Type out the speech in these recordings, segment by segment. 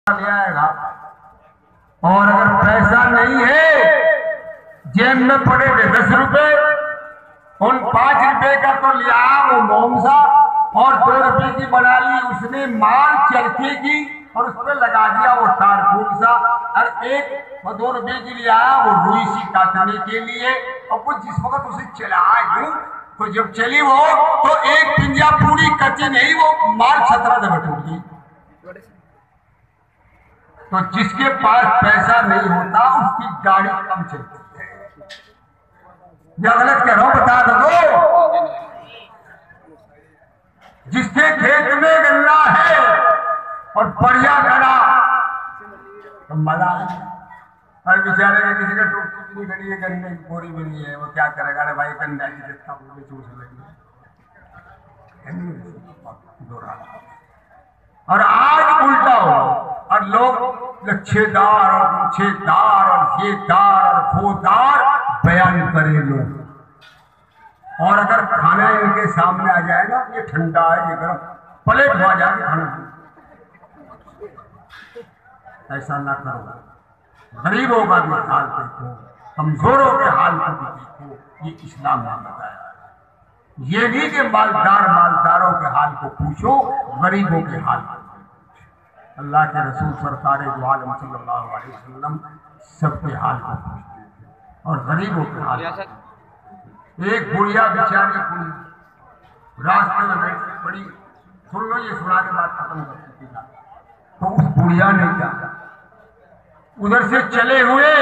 ले आएगा। और अगर पैसा नहीं है, जेब में पड़े थे 10 रुपए, उन 5 रुपए का तो लिया वो मोमसा और 2 रुपए की बना ली उसने माल चरखे की और उस पर लगा दिया वो तारकूल सा, और 1 और 2 रुपए की लिया वो रुई सी काटने के लिए। और वो जिस वक्त उसे चलाए तो जब चली वो तो एक पिंजा पूरी कच्ची नहीं, वो माल 17 दफे टूट गई। तो जिसके पास पैसा नहीं होता उसकी गाड़ी कम चलती है। या गलत कह रहा हूं, बता दो। जिसके खेत में गन्ना है और बढ़िया गड़ा तो मजा है, और बेचारे का किसी का टोपी भी नहीं खड़ी है, गन्ने की बोरी भी नहीं है, वो क्या करेगा? अरे भाई गन्ना की जितना वो चूस लेंगे। और आज उल्टा हो, और लोग लच्छेदार और गुच्छेदार और ये दार और वो दार बयान करे लोग। और अगर खाना इनके सामने आ जाएगा, ये ठंडा है ये गर्म, प्लेट हो जाएगा खाना। ऐसा ना करो। गरीबों का भी हाल देखो, कमजोरों के हाल को भी देखो, ये इस्लाम ने बताया। ये नहीं कि मालदारों के हाल को पूछो, गरीबों के हाल को। अल्लाह के रसूल सरकार दो आलम सल्लल्लाहु अलैहि वसल्लम सबके हाल को पूछते थे और गरीबों के हाल को। एक बुढ़िया बेचारी बुढ़ी रास्ते में बैठ के बड़ी, सुन लो ये सुना के बात खत्म कर चुकी ना। तो उस बुढ़िया ने क्या, उधर से चले हुए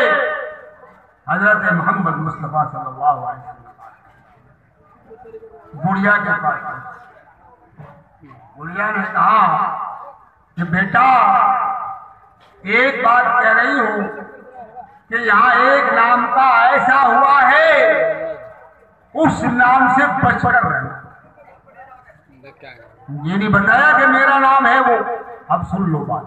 हजरत मोहम्मद मुस्तफा सल्लल्लाहु अलैहि वसल्लम बुढ़िया के पास। बुढ़िया ने कहा कि बेटा, एक बात कह रही हूं कि यहाँ एक नाम का ऐसा हुआ है, उस नाम से बचकर रहना। ये नहीं बताया कि मेरा नाम है वो। अब सुन लो बात,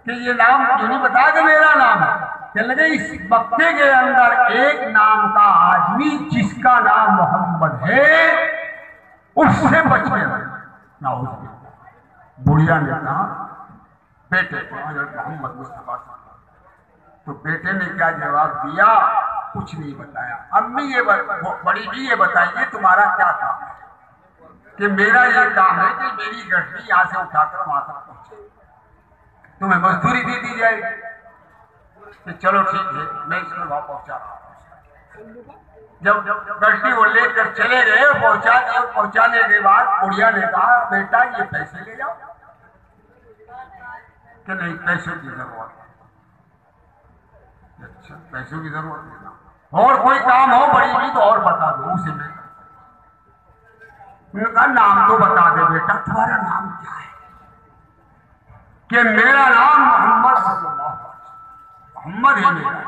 कि ये नाम ये नहीं बताया कि मेरा नाम है। कहने लगे इस वक्ते के अंदर एक नाम का आदमी जिसका नाम मोहम्मद है, उससे बच के रहना। बुढ़िया ने कहा बेटे मोहम्मद मुस्तफा, तो बेटे ने क्या जवाब दिया? कुछ नहीं बताया। अम्मी ये बड़ी भी ये बताइए तुम्हारा क्या काम है? कि मेरा ये काम है कि मेरी गठरी यहाँ से उठाकर वहां तक पहुंचे, तुम्हें मजदूरी दे दी जाएगी। कि चलो ठीक है, मैं इसमें वहां पहुंचा रहा हूं। जब गठरी वो लेकर चले गए, पहुंचाने के बाद बुढ़िया ने कहा बेटा ये पैसे ले जाओ। कि नहीं पैसों की जरूरत है। अच्छा पैसों की जरूरत है ना, और कोई काम हो बड़ी भी तो और बता दो उसे। मैंने कहा नाम तो बता दे बेटा, तुम्हारा नाम क्या है? कि मेरा नाम मोहम्मद मोहम्मद है मेरा।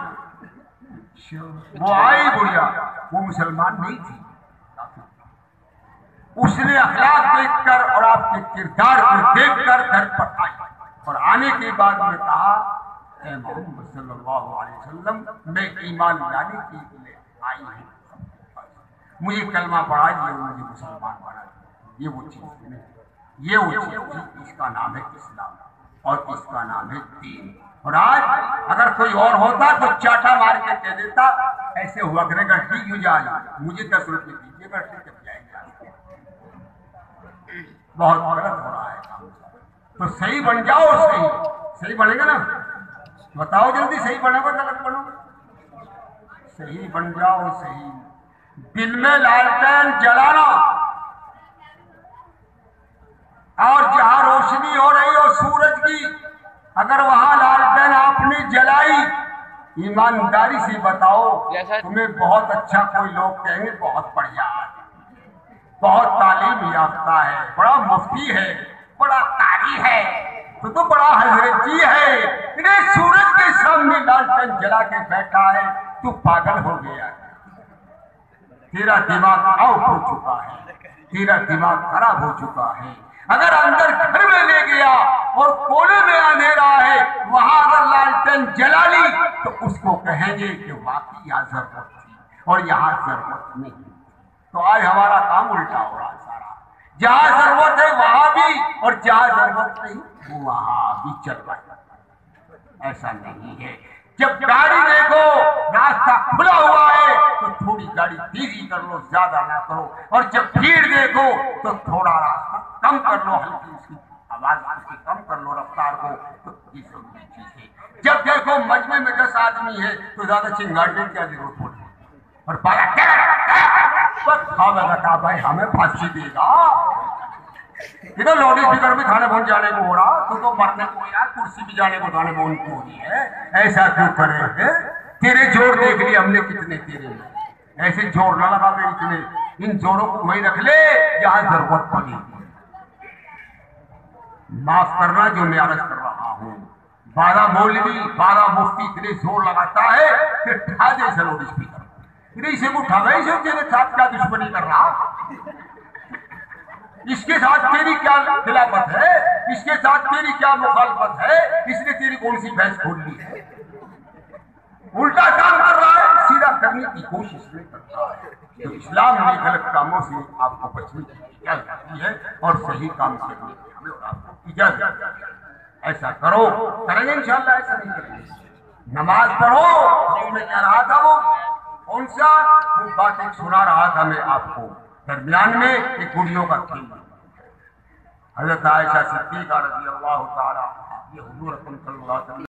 वो आई बुढ़िया, वो मुसलमान नहीं थी। उसने अखलाक देखकर और आपके किरदार को देखकर घर पर आई और आने के बाद में कहा मोहम्मद सल्लल्लाहु अलैहि वसल्लम मैं ईमान लाने के लिए आई हूँ, मुझे कलमा पढ़ा दिया, मुझे मुसलमान बना दिया। ये वो चीज नहीं, ये वो चीज, इसका नाम है इस्लाम और इसका नाम है दीन। और आज अगर कोई और होता तो चाटा मार के कह देता ऐसे हुआ करेगा, ठीक हो जाए मुझे 10 रुपए दीजिएगा, ठीक है जाएंगे। बहुत गलत हो रहा है काम। तो सही बन जाओ, सही बनेगा ना? बताओ जल्दी, सही बनोगे गलत बनोगे? सही बन जाओ। सही दिन में लालटेन जलाना और जहां रोशनी हो रही हो सूरज की, अगर वहां लालटेन आपने जलाई, ईमानदारी से बताओ तुम्हें बहुत अच्छा कोई लोग कहेंगे बहुत बढ़िया आदमी, बहुत तालीम याफ्ता है, बड़ा मुफ्ती है, बड़ा कारी है, तो बड़ा हजरत जी है। इन्हें सूरज के सामने लालटेन जला के बैठा है, तू पागल हो गया, तेरा दिमाग आउट हो चुका है, तेरा दिमाग खराब हो चुका है। अगर अंदर घर में ले गया और कोने में अंधेरा है, वहां अगर लालटेन जला ली तो उसको कहेंगे कि वाकई यहाँ जरूरत थी और यहाँ जरूरत नहीं। तो आज हमारा काम उल्टा हो रहा है सारा, जहां जरूरत है वहां भी और जहां जरूरत नहीं वहां भी चल रहा है। ऐसा नहीं है। जब गाड़ी देखो रास्ता खुला हुआ है तो थोड़ी गाड़ी धीरे कर लो, ज्यादा ना करो, और जब भीड़ देखो तो थोड़ा रास्ता कम कर लो, हल्की उसकी आवाज उसकी कम कर लो रफ्तार को। तो ये जरूरी चीज है। जब देखो मजमे में 10 आदमी है तो ज्यादा चिंगाड़ने की क्या जरूरत पड़ती, और बता भाई हमें फांसी देगा। इधर लाउड स्पीकर भी थाने पहुंच जाने को हो रहा, तो मरने को यार कुर्सी भी जाने को थाने पहुंच को हो रही है। ऐसा क्यों करे? तेरे जोर देख लिए हमने कितने तेरे में, ऐसे जोर न लगा दे इतने। इन जोरों को वहीं रख ले जहां जरूरत पड़ी। माफ करना जो मैं अर्ज कर रहा हूं। 12 मौलवी 12 मुफ्ती इतने जोर लगाता है कि ठा दे लाउड स्पीकर, इसे उठा गई से तेरे साथ क्या दुश्मनी कर रहा, इसके साथ तेरी क्या खिलाफत है, इसके साथ तेरी क्या मुखालफत है, इसने तेरी कौन सी भैंस खोल ली है। उल्टा काम कर रहा है, सीधा करने की कोशिश नहीं करता है। तो इस्लाम ने गलत कामों से आपको बचने की इजाजत दी है और सही काम करने की हमें और आपको इजाजत। ऐसा करो, करेंगे इंशाअल्लाह, ऐसा नहीं करेंगे। नमाज पढ़ो। मैं कह रहा था वो कौन सा वो बात एक सुना रहा था मैं आपको, दरमियान में एक गुड़ियों का खेल। हजरत आयशा सिद्दीक़ा रज़ियल्लाहु ताला, ये हुजूर अकरम सल्लल्लाहु अलैहि वसल्लम